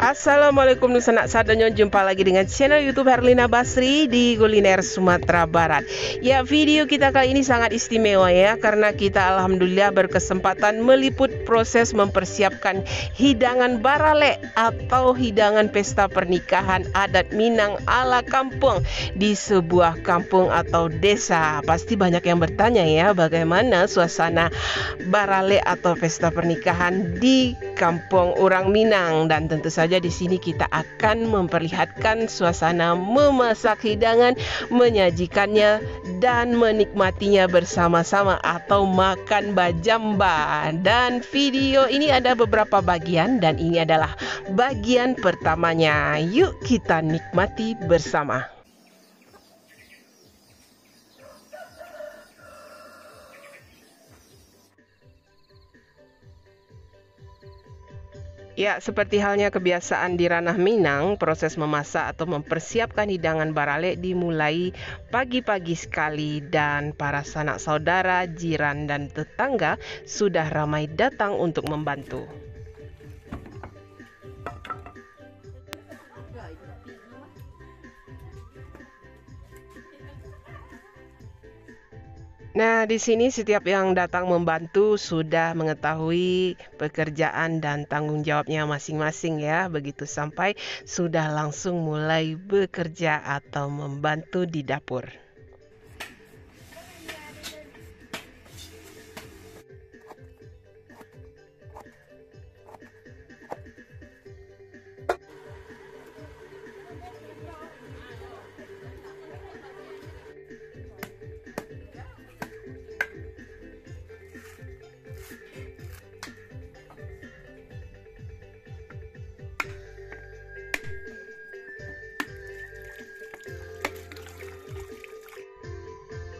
Assalamualaikum Nusanak Sadonyo, jumpa lagi dengan channel YouTube Herlina Basri di Kuliner Sumatera Barat. Ya, video kita kali ini sangat istimewa ya, karena kita alhamdulillah berkesempatan meliput proses mempersiapkan hidangan barale atau hidangan pesta pernikahan adat Minang ala kampung di sebuah kampung atau desa. Pasti banyak yang bertanya ya, bagaimana suasana barale atau pesta pernikahan di kampung orang Minang, dan tentu saja di sini kita akan memperlihatkan suasana memasak hidangan, menyajikannya dan menikmatinya bersama-sama atau makan bajamba. Dan video ini ada beberapa bagian dan ini adalah bagian pertamanya. Yuk kita nikmati bersama. Ya, seperti halnya kebiasaan di ranah Minang, proses memasak atau mempersiapkan hidangan barale dimulai pagi-pagi sekali dan para sanak saudara, jiran dan tetangga sudah ramai datang untuk membantu. Nah, di sini setiap yang datang membantu sudah mengetahui pekerjaan dan tanggung jawabnya masing-masing ya. Begitu sampai sudah langsung mulai bekerja atau membantu di dapur.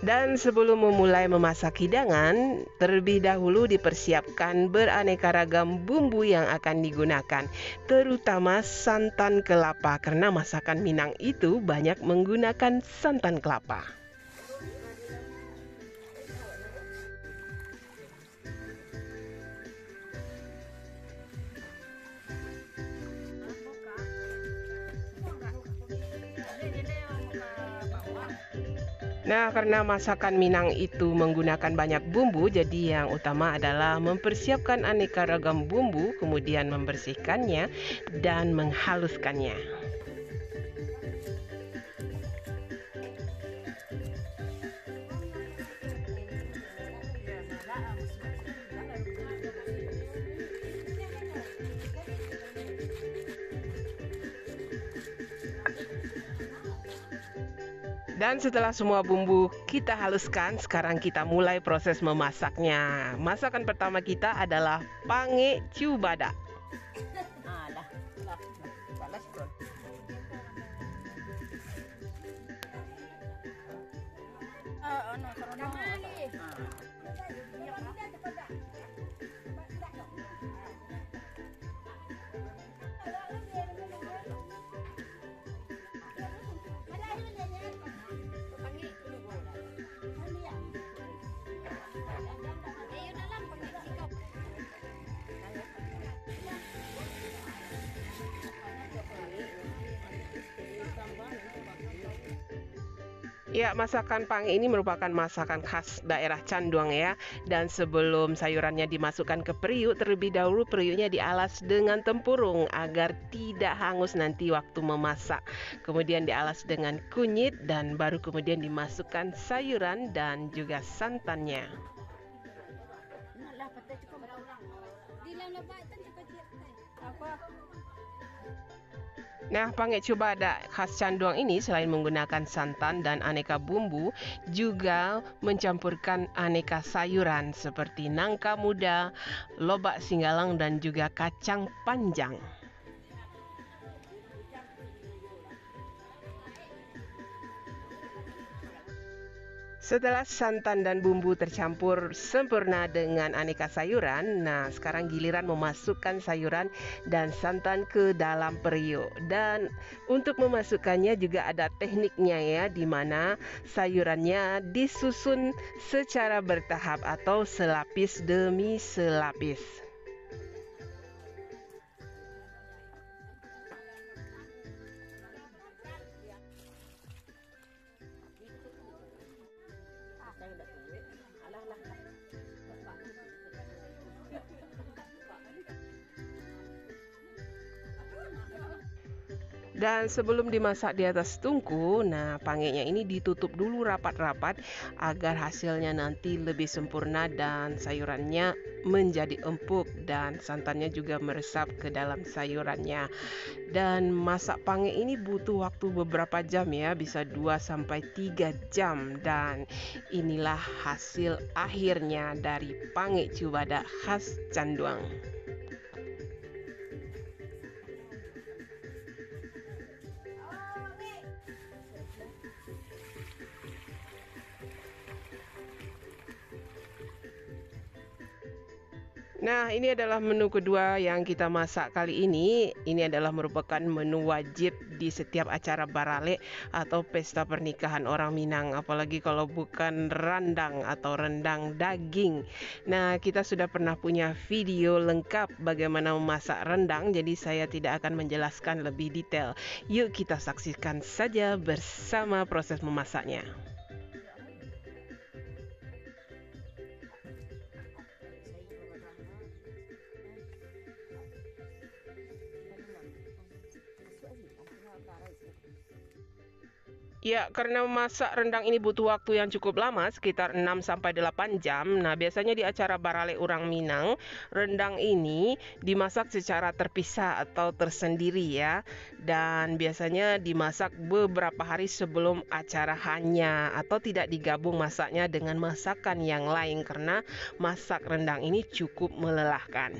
Dan sebelum memulai memasak hidangan, terlebih dahulu dipersiapkan beraneka ragam bumbu yang akan digunakan, terutama santan kelapa, karena masakan Minang itu banyak menggunakan santan kelapa. Nah, karena masakan Minang itu menggunakan banyak bumbu, jadi yang utama adalah mempersiapkan aneka ragam bumbu, kemudian membersihkannya dan menghaluskannya. Dan setelah semua bumbu kita haluskan, sekarang kita mulai proses memasaknya. Masakan pertama kita adalah pange cubada. Ya, masakan pange ini merupakan masakan khas daerah Canduang ya. Dan sebelum sayurannya dimasukkan ke periuk, terlebih dahulu periuknya dialas dengan tempurung agar tidak hangus nanti waktu memasak. Kemudian dialas dengan kunyit dan baru kemudian dimasukkan sayuran dan juga santannya. Nah, pange cubada khas Canduang ini selain menggunakan santan dan aneka bumbu, juga mencampurkan aneka sayuran seperti nangka muda, lobak singgalang dan juga kacang panjang. Setelah santan dan bumbu tercampur sempurna dengan aneka sayuran, nah sekarang giliran memasukkan sayuran dan santan ke dalam periuk. Dan untuk memasukkannya juga ada tekniknya ya, di mana sayurannya disusun secara bertahap atau selapis demi selapis. Dan sebelum dimasak di atas tungku, nah pangenya ini ditutup dulu rapat-rapat agar hasilnya nanti lebih sempurna dan sayurannya menjadi empuk dan santannya juga meresap ke dalam sayurannya. Dan masak pange ini butuh waktu beberapa jam ya, bisa 2 sampai 3 jam, dan inilah hasil akhirnya dari pange cubada khas Canduang. Nah, ini adalah menu kedua yang kita masak kali ini. Ini adalah merupakan menu wajib di setiap acara barale atau pesta pernikahan orang Minang, apalagi kalau bukan rendang atau rendang daging. Nah, kita sudah pernah punya video lengkap bagaimana memasak rendang, jadi saya tidak akan menjelaskan lebih detail. Yuk kita saksikan saja bersama proses memasaknya. Ya, karena memasak rendang ini butuh waktu yang cukup lama, sekitar 6 sampai 8 jam. Nah, biasanya di acara barale orang Minang, rendang ini dimasak secara terpisah atau tersendiri ya. Dan biasanya dimasak beberapa hari sebelum acara hanya, atau tidak digabung masaknya dengan masakan yang lain karena masak rendang ini cukup melelahkan.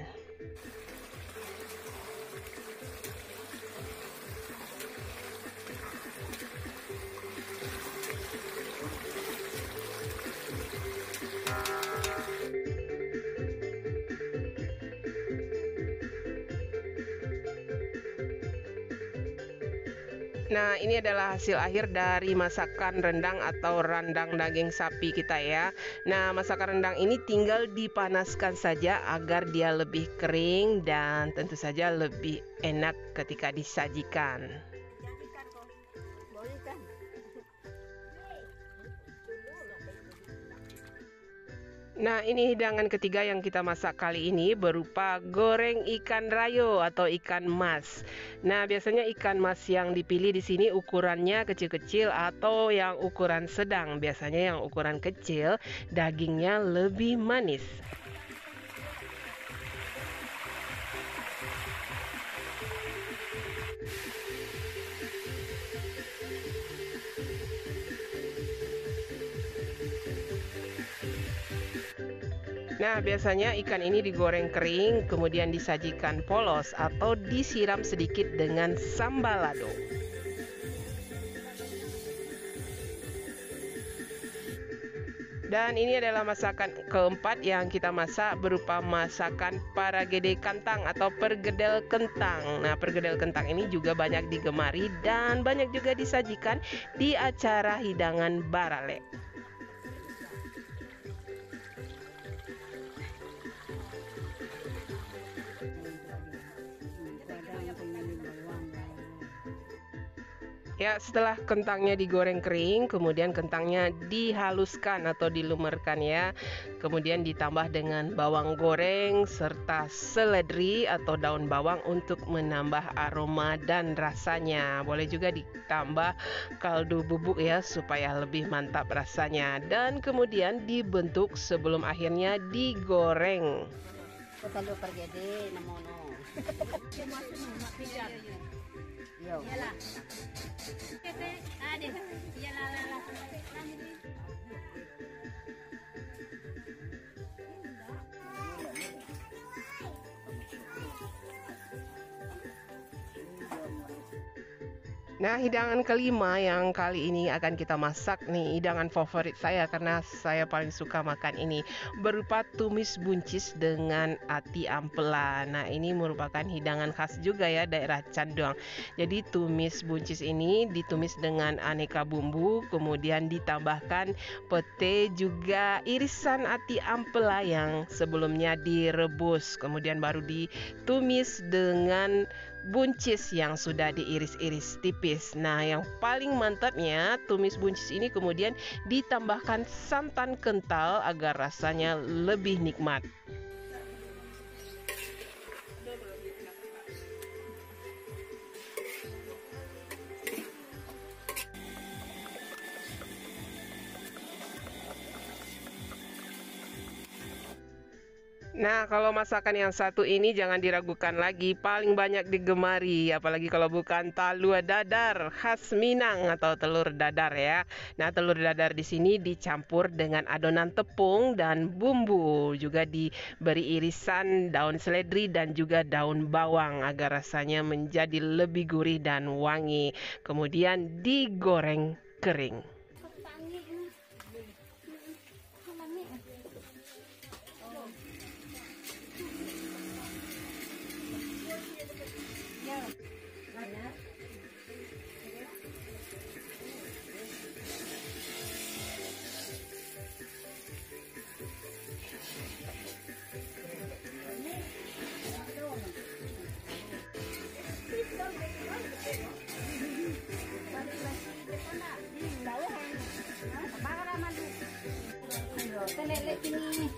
Nah, ini adalah hasil akhir dari masakan rendang atau rendang daging sapi kita ya. Nah, masakan rendang ini tinggal dipanaskan saja agar dia lebih kering dan tentu saja lebih enak ketika disajikan. Nah, ini hidangan ketiga yang kita masak kali ini berupa goreng ikan rayo atau ikan mas. Nah, biasanya ikan mas yang dipilih di sini ukurannya kecil-kecil atau yang ukuran sedang. Biasanya yang ukuran kecil dagingnya lebih manis. Nah, biasanya ikan ini digoreng kering, kemudian disajikan polos atau disiram sedikit dengan sambal lado. Dan ini adalah masakan keempat yang kita masak berupa masakan paragede kentang atau pergedel kentang. Nah, pergedel kentang ini juga banyak digemari dan banyak juga disajikan di acara hidangan barale. Ya, setelah kentangnya digoreng kering, kemudian kentangnya dihaluskan atau dilumerkan ya. Kemudian ditambah dengan bawang goreng serta seledri atau daun bawang untuk menambah aroma dan rasanya. Boleh juga ditambah kaldu bubuk ya supaya lebih mantap rasanya. Dan kemudian dibentuk sebelum akhirnya digoreng. Kalau pergede namono. Yo. Nah, hidangan kelima yang kali ini akan kita masak nih, hidangan favorit saya karena saya paling suka makan ini, berupa tumis buncis dengan ati ampela. Nah, ini merupakan hidangan khas juga ya daerah Canduang. Jadi tumis buncis ini ditumis dengan aneka bumbu, kemudian ditambahkan pete juga irisan ati ampela yang sebelumnya direbus, kemudian baru ditumis dengan buncis yang sudah diiris-iris tipis. Nah, yang paling mantapnya tumis buncis ini kemudian ditambahkan santan kental agar rasanya lebih nikmat. Nah, kalau masakan yang satu ini jangan diragukan lagi, paling banyak digemari, apalagi kalau bukan talua dadar khas Minang atau telur dadar ya. Nah, telur dadar di sini dicampur dengan adonan tepung dan bumbu, juga diberi irisan daun seledri dan juga daun bawang agar rasanya menjadi lebih gurih dan wangi. Kemudian digoreng kering. Lele ini.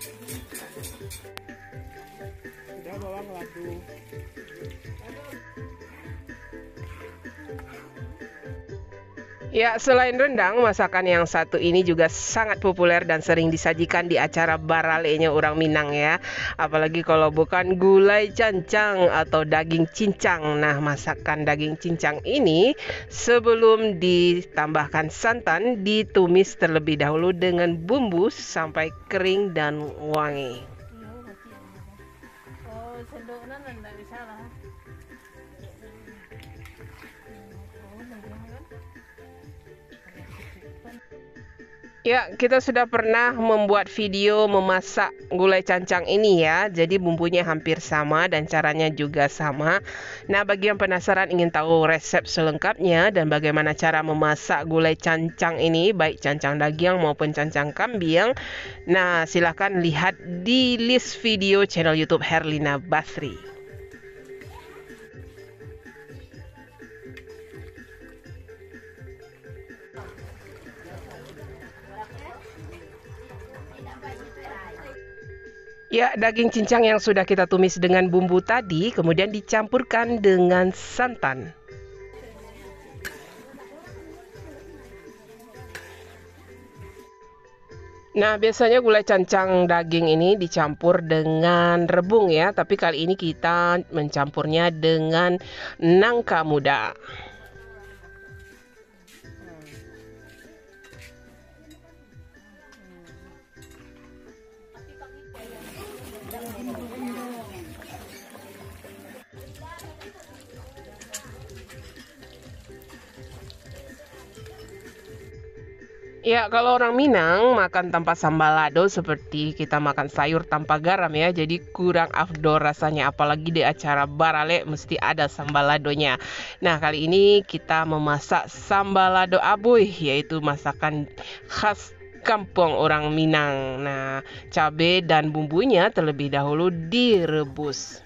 Udah bawang ladu. Ya, selain rendang, masakan yang satu ini juga sangat populer dan sering disajikan di acara baralenya orang Minang ya. Apalagi kalau bukan gulai cancang atau daging cincang. Nah, masakan daging cincang ini sebelum ditambahkan santan ditumis terlebih dahulu dengan bumbu sampai kering dan wangi. Oh, sendoknya enggak bisa lah. Ya, kita sudah pernah membuat video memasak gulai cancang ini ya. Jadi bumbunya hampir sama dan caranya juga sama. Nah, bagi yang penasaran ingin tahu resep selengkapnya dan bagaimana cara memasak gulai cancang ini, baik cancang daging maupun cancang kambing, nah silahkan lihat di list video channel YouTube Herlina Basri. Ya, daging cincang yang sudah kita tumis dengan bumbu tadi kemudian dicampurkan dengan santan. Nah, biasanya gulai cancang daging ini dicampur dengan rebung ya, tapi kali ini kita mencampurnya dengan nangka muda. Ya, kalau orang Minang makan tanpa sambal lado seperti kita makan sayur tanpa garam ya. Jadi kurang afdol rasanya, apalagi di acara barale mesti ada sambal ladonya. Nah, kali ini kita memasak sambal lado abuy, yaitu masakan khas kampung orang Minang. Nah, cabai dan bumbunya terlebih dahulu direbus.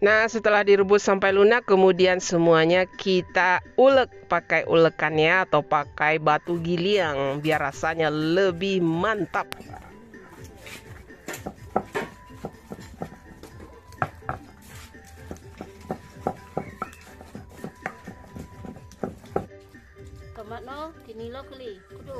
Nah, setelah direbus sampai lunak, kemudian semuanya kita ulek pakai ulekannya atau pakai batu giling biar rasanya lebih mantap. Tomat no, tinilo kali. Kudu.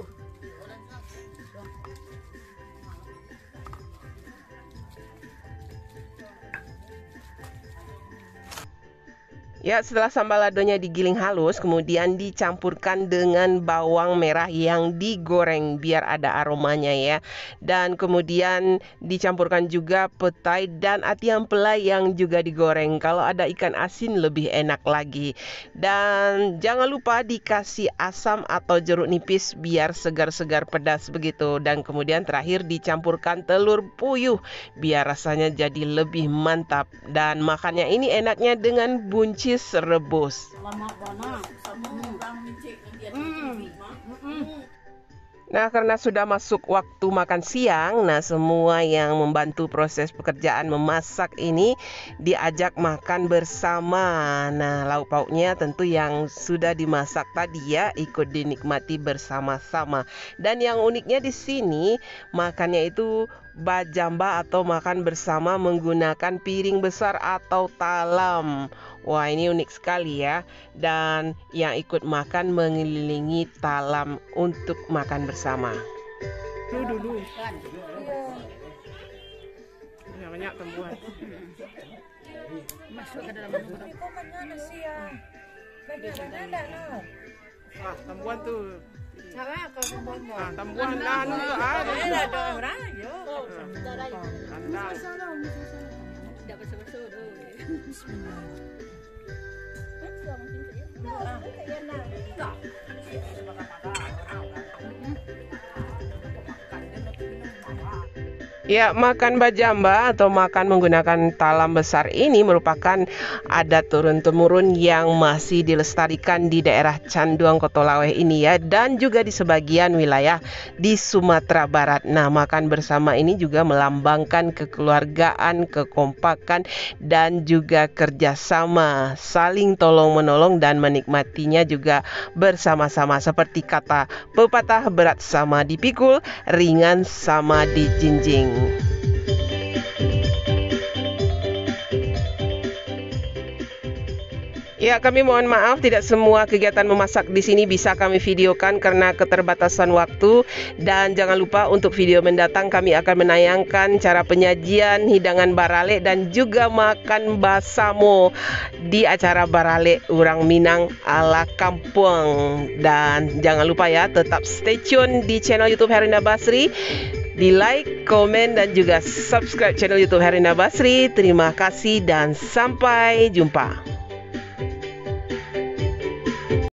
Ya, setelah sambal ladonya digiling halus, kemudian dicampurkan dengan bawang merah yang digoreng biar ada aromanya ya. Dan kemudian dicampurkan juga petai dan ati ampela yang juga digoreng. Kalau ada ikan asin lebih enak lagi. Dan jangan lupa dikasih asam atau jeruk nipis biar segar-segar pedas begitu. Dan kemudian terakhir dicampurkan telur puyuh biar rasanya jadi lebih mantap. Dan makannya ini enaknya dengan buncis rebus. Nah, karena sudah masuk waktu makan siang, nah semua yang membantu proses pekerjaan memasak ini diajak makan bersama. Nah, lauk pauknya tentu yang sudah dimasak tadi ya ikut dinikmati bersama-sama. Dan yang uniknya di sini makannya itu bajamba atau makan bersama menggunakan piring besar atau talam. Wah, ini unik sekali ya. Dan yang ikut makan mengelilingi talam untuk makan bersama. Dulu. Ya, banyak tumbuhan. Masuk ke dalam mulut. Wah, tumbuhan tuh. Salah kau semuanya. Tumbuhan lah ada orang, yo. Tidak bersama-sama dulu. Bismillah. Ya, makan bajamba atau makan menggunakan talam besar ini merupakan adat turun-temurun yang masih dilestarikan di daerah Canduang Kotolaweh ini ya, dan juga di sebagian wilayah di Sumatera Barat. Nah, makan bersama ini juga melambangkan kekeluargaan, kekompakan, dan juga kerjasama, saling tolong-menolong dan menikmatinya juga bersama-sama. Seperti kata pepatah, berat sama dipikul, ringan sama dijinjing. Ya, kami mohon maaf tidak semua kegiatan memasak di sini bisa kami videokan karena keterbatasan waktu. Dan jangan lupa untuk video mendatang kami akan menayangkan cara penyajian hidangan barale dan juga makan basamo di acara barale Urang Minang ala kampung. Dan jangan lupa ya, tetap stay tune di channel YouTube Herlinda Basri. Di like, komen, dan juga subscribe channel YouTube Herlinda Basri. Terima kasih dan sampai jumpa.